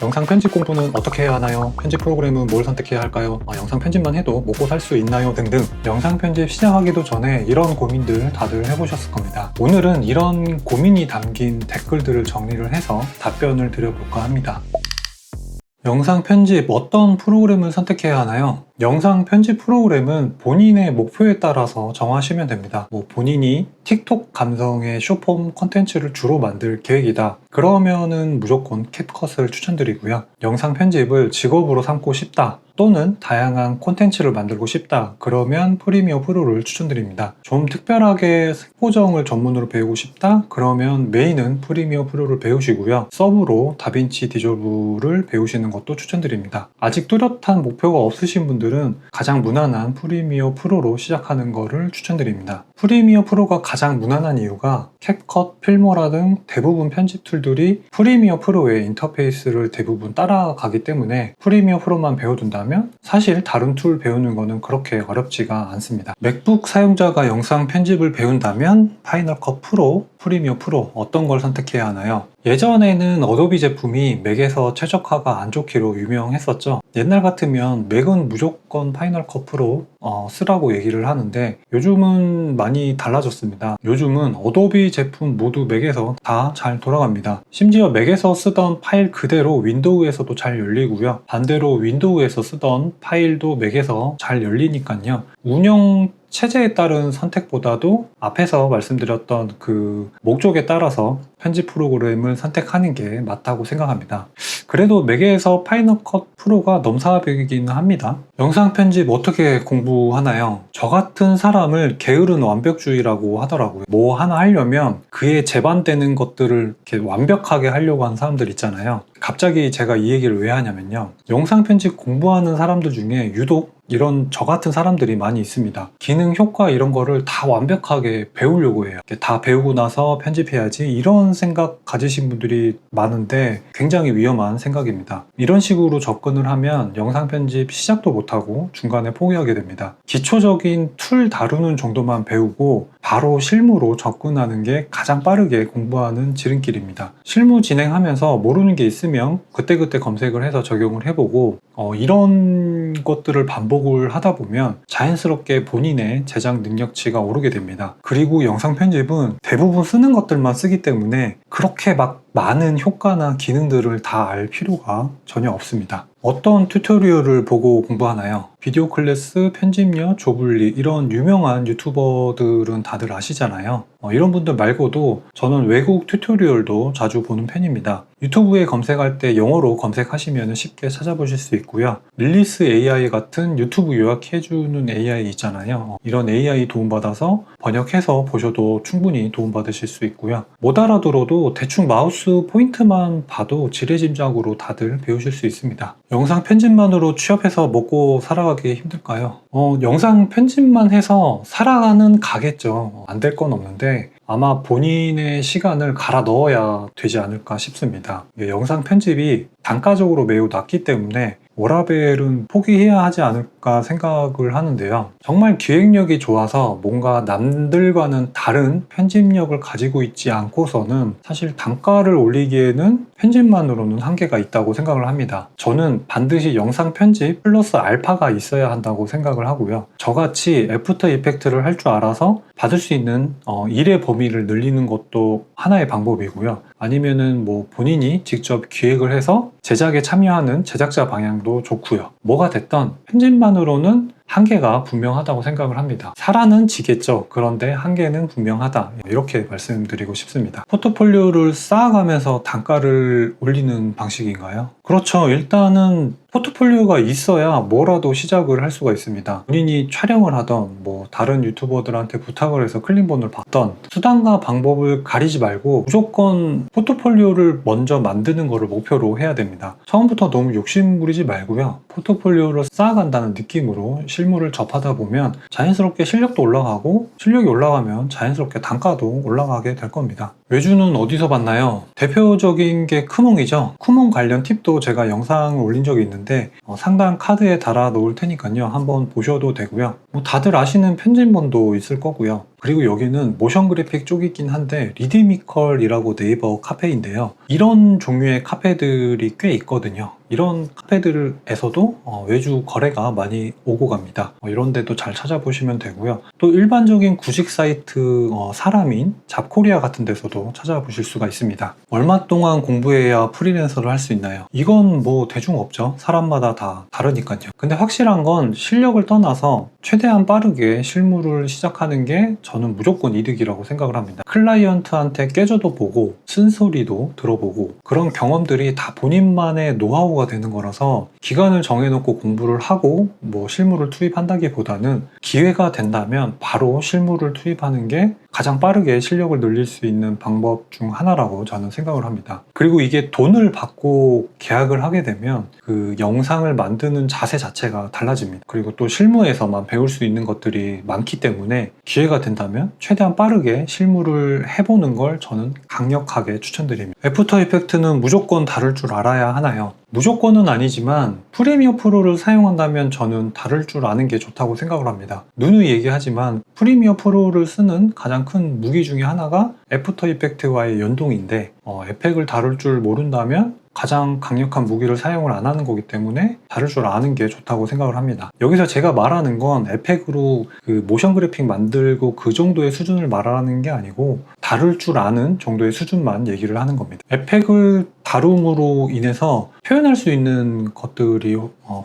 영상 편집 공부는 어떻게 해야 하나요? 편집 프로그램은 뭘 선택해야 할까요? 영상 편집만 해도 먹고 살 수 있나요? 등등 영상 편집 시작하기도 전에 이런 고민들 다들 해보셨을 겁니다. 오늘은 이런 고민이 담긴 댓글들을 정리를 해서 답변을 드려볼까 합니다. 영상 편집 어떤 프로그램을 선택해야 하나요? 영상 편집 프로그램은 본인의 목표에 따라서 정하시면 됩니다. 본인이 틱톡 감성의 숏폼 컨텐츠를 주로 만들 계획이다. 그러면은 무조건 캡컷을 추천드리고요. 영상 편집을 직업으로 삼고 싶다. 또는 다양한 콘텐츠를 만들고 싶다. 그러면 프리미어 프로를 추천드립니다. 좀 특별하게 색보정을 전문으로 배우고 싶다. 그러면 메인은 프리미어 프로를 배우시고요. 서브로 다빈치 디졸브를 배우시는 것도 추천드립니다. 아직 뚜렷한 목표가 없으신 분들은 가장 무난한 프리미어 프로로 시작하는 것을 추천드립니다. 프리미어 프로가 가장 무난한 이유가 캡컷, 필모라 등 대부분 편집 툴들이 프리미어 프로의 인터페이스를 대부분 따라가기 때문에 프리미어 프로만 배워둔다면 사실 다른 툴 배우는 거는 그렇게 어렵지가 않습니다. 맥북 사용자가 영상 편집을 배운다면 파이널 컷 프로, 프리미어 프로 어떤 걸 선택해야 하나요? 예전에는 어도비 제품이 맥에서 최적화가 안 좋기로 유명했었죠. 옛날 같으면 맥은 무조건 파이널 컷 프로 쓰라고 얘기를 하는데 요즘은 많이 달라졌습니다. 요즘은 어도비 제품 모두 맥에서 다 잘 돌아갑니다. 심지어 맥에서 쓰던 파일 그대로 윈도우에서도 잘 열리고요. 반대로 윈도우에서 쓰던 파일도 맥에서 잘 열리니까요. 운영 체제에 따른 선택보다도 앞에서 말씀드렸던 그 목적에 따라서 편집 프로그램을 선택하는 게 맞다고 생각합니다. 그래도 맥에서 파이널 컷 프로가 넘사벽이긴 합니다. 영상 편집 어떻게 공부하나요? 저 같은 사람을 게으른 완벽주의라고 하더라고요. 뭐 하나 하려면 그에 제반되는 것들을 이렇게 완벽하게 하려고 하는 사람들 있잖아요. 갑자기 제가 이 얘기를 왜 하냐면요. 영상 편집 공부하는 사람들 중에 유독 이런 저 같은 사람들이 많이 있습니다. 기능 효과 이런 거를 다 완벽하게 배우려고 해요. 다 배우고 나서 편집해야지 이런 생각 가지신 분들이 많은데 굉장히 위험한 생각입니다. 이런 식으로 접근을 하면 영상 편집 시작도 못하고 중간에 포기하게 됩니다. 기초적인 툴 다루는 정도만 배우고 바로 실무로 접근하는 게 가장 빠르게 공부하는 지름길입니다. 실무 진행하면서 모르는 게 있으면 그때그때 검색을 해서 적용을 해보고 이런 것들을 반복을 하다 보면 자연스럽게 본인의 제작 능력치가 오르게 됩니다. 그리고 영상 편집은 대부분 쓰는 것들만 쓰기 때문에 그렇게 막 많은 효과나 기능들을 다 알 필요가 전혀 없습니다. 어떤 튜토리얼을 보고 공부하나요? 비디오 클래스, 편집녀, 조블리 이런 유명한 유튜버들은 다들 아시잖아요. 이런 분들 말고도 저는 외국 튜토리얼도 자주 보는 편입니다. 유튜브에 검색할 때 영어로 검색하시면 쉽게 찾아보실 수 있고요. 릴리스 AI 같은 유튜브 요약해주는 AI 있잖아요. 이런 AI 도움받아서 번역해서 보셔도 충분히 도움받으실 수 있고요. 못 알아들어도 대충 마우스 포인트만 봐도 지레짐작으로 다들 배우실 수 있습니다. 영상 편집만으로 취업해서 먹고 살아가기 힘들까요? 영상 편집만 해서 살아가는 가겠죠. 안 될 건 없는데 아마 본인의 시간을 갈아 넣어야 되지 않을까 싶습니다. 영상 편집이 단가적으로 매우 낮기 때문에 워라벨은 포기해야 하지 않을까 생각을 하는데요. 정말 기획력이 좋아서 뭔가 남들과는 다른 편집력을 가지고 있지 않고서는 사실 단가를 올리기에는 편집만으로는 한계가 있다고 생각을 합니다. 저는 반드시 영상 편집 플러스 알파가 있어야 한다고 생각을 하고요. 저같이 애프터 이펙트를 할 줄 알아서 받을 수 있는 일의 범위를 늘리는 것도 하나의 방법이고요. 아니면은 본인이 직접 기획을 해서 제작에 참여하는 제작자 방향도 좋고요. 뭐가 됐던 편집만으로는 한계가 분명하다고 생각을 합니다. 살아는 지겠죠. 그런데 한계는 분명하다. 이렇게 말씀드리고 싶습니다. 포트폴리오를 쌓아가면서 단가를 올리는 방식인가요? 그렇죠. 일단은 포트폴리오가 있어야 뭐라도 시작을 할 수가 있습니다. 본인이 촬영을 하던 다른 유튜버들한테 부탁을 해서 클린본을 받던 수단과 방법을 가리지 말고 무조건 포트폴리오를 먼저 만드는 것을 목표로 해야 됩니다. 처음부터 너무 욕심 부리지 말고요. 포트폴리오를 쌓아간다는 느낌으로 실무를 접하다 보면 자연스럽게 실력도 올라가고 실력이 올라가면 자연스럽게 단가도 올라가게 될 겁니다. 외주는 어디서 봤나요? 대표적인 게 쿠몽이죠. 쿠몽 관련 팁도 제가 영상을 올린 적이 있는데 상단 카드에 달아 놓을 테니까요. 한번 보셔도 되고요. 다들 아시는 편집본도 있을 거고요. 그리고 여기는 모션 그래픽 쪽이긴 한데 리드미컬이라고 네이버 카페인데요. 이런 종류의 카페들이 꽤 있거든요. 이런 카페들에서도 외주 거래가 많이 오고 갑니다. 이런 데도 잘 찾아보시면 되고요. 또 일반적인 구직 사이트 사람인 잡코리아 같은 데서도 찾아보실 수가 있습니다. 얼마 동안 공부해야 프리랜서를 할 수 있나요? 이건 뭐 대중 없죠. 사람마다 다 다르니까요. 근데 확실한 건 실력을 떠나서 최대한 빠르게 실무를 시작하는 게 저는 무조건 이득이라고 생각을 합니다. 클라이언트한테 깨져도 보고 쓴소리도 들어보고 그런 경험들이 다 본인만의 노하우가 되는 거라서 기간을 정해놓고 공부를 하고 뭐 실무를 투입한다기보다는 기회가 된다면 바로 실무를 투입하는 게 가장 빠르게 실력을 늘릴 수 있는 방법 중 하나라고 저는 생각을 합니다. 그리고 이게 돈을 받고 계약을 하게 되면 그 영상을 만드는 자세 자체가 달라집니다. 그리고 또 실무에서만 배울 수 있는 것들이 많기 때문에 기회가 된다면 최대한 빠르게 실무를 해보는 걸 저는 강력하게 추천드립니다. 애프터 이펙트는 무조건 다룰 줄 알아야 하나요? 무조건은 아니지만 프리미어 프로를 사용한다면 저는 다룰 줄 아는 게 좋다고 생각을 합니다. 누누이 얘기하지만 프리미어 프로를 쓰는 가장 큰 무기 중에 하나가 애프터 이펙트와의 연동인데 에펙을 다룰 줄 모른다면 가장 강력한 무기를 사용을 안 하는 거기 때문에 다룰 줄 아는 게 좋다고 생각을 합니다. 여기서 제가 말하는 건 에펙으로 그 모션 그래픽 만들고 그 정도의 수준을 말하는 게 아니고 다룰 줄 아는 정도의 수준만 얘기를 하는 겁니다. 에펙을 다룸으로 인해서 표현할 수 있는 것들이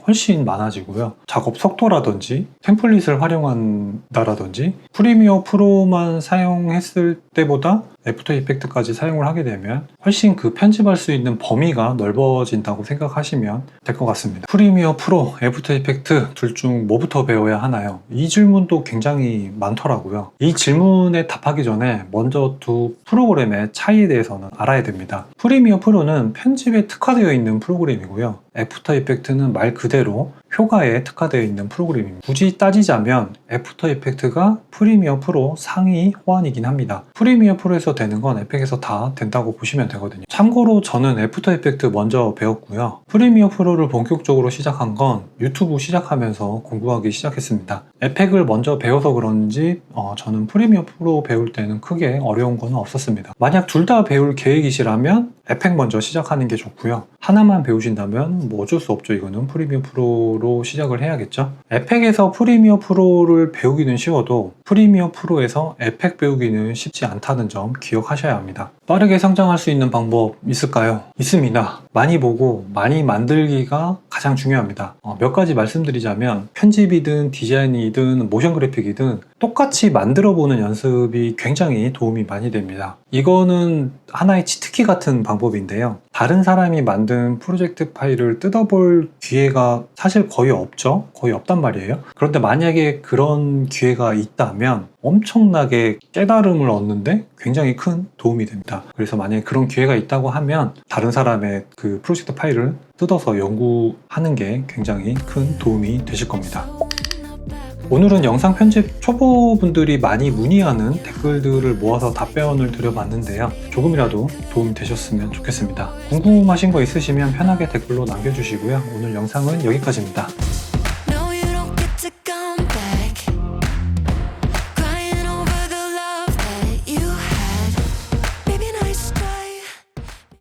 훨씬 많아지고요. 작업 속도라든지 템플릿을 활용한다라든지 프리미어 프로만 사용했을 때보다 애프터 이펙트까지 사용을 하게 되면 훨씬 그 편집할 수 있는 범위가 넓어진다고 생각하시면 될 것 같습니다. 프리미어 프로, 애프터 이펙트 둘 중 뭐부터 배워야 하나요? 이 질문도 굉장히 많더라고요. 이 질문에 답하기 전에 먼저 두 프로그램의 차이에 대해서는 알아야 됩니다. 프리미어 프로는 편집에 특화되어 있는 프로그램이고요. 애프터 이펙트는 말 그대로 효과에 특화되어 있는 프로그램입니다. 굳이 따지자면 애프터 이펙트가 프리미어 프로 상위 호환이긴 합니다. 프리미어 프로에서 되는 건 에펙에서 다 된다고 보시면 되거든요. 참고로 저는 애프터 이펙트 먼저 배웠고요. 프리미어 프로를 본격적으로 시작한 건 유튜브 시작하면서 공부하기 시작했습니다. 에펙을 먼저 배워서 그런지 저는 프리미어 프로 배울 때는 크게 어려운 건 없었습니다. 만약 둘 다 배울 계획이시라면 에펙 먼저 시작하는 게 좋고요. 하나만 배우신다면 뭐 어쩔 수 없죠. 이거는 프리미어 프로로 시작을 해야겠죠. 에펙에서 프리미어 프로를 배우기는 쉬워도 프리미어 프로에서 에펙 배우기는 쉽지 않다는 점 기억하셔야 합니다. 빠르게 성장할 수 있는 방법 있을까요? 있습니다. 많이 보고 많이 만들기가 가장 중요합니다. 몇 가지 말씀드리자면 편집이든 디자인이든 모션 그래픽이든 똑같이 만들어 보는 연습이 굉장히 도움이 많이 됩니다. 이거는 하나의 치트키 같은 방법인데요. 다른 사람이 만든 프로젝트 파일을 뜯어볼 기회가 사실 거의 없죠. 거의 없단 말이에요. 그런데 만약에 그런 기회가 있다면 엄청나게 깨달음을 얻는데 굉장히 큰 도움이 됩니다. 그래서 만약에 그런 기회가 있다고 하면 다른 사람의 그 프로젝트 파일을 뜯어서 연구하는 게 굉장히 큰 도움이 되실 겁니다. 오늘은 영상 편집 초보분들이 많이 문의하는 댓글들을 모아서 답변을 드려봤는데요. 조금이라도 도움이 되셨으면 좋겠습니다. 궁금하신 거 있으시면 편하게 댓글로 남겨주시고요. 오늘 영상은 여기까지입니다.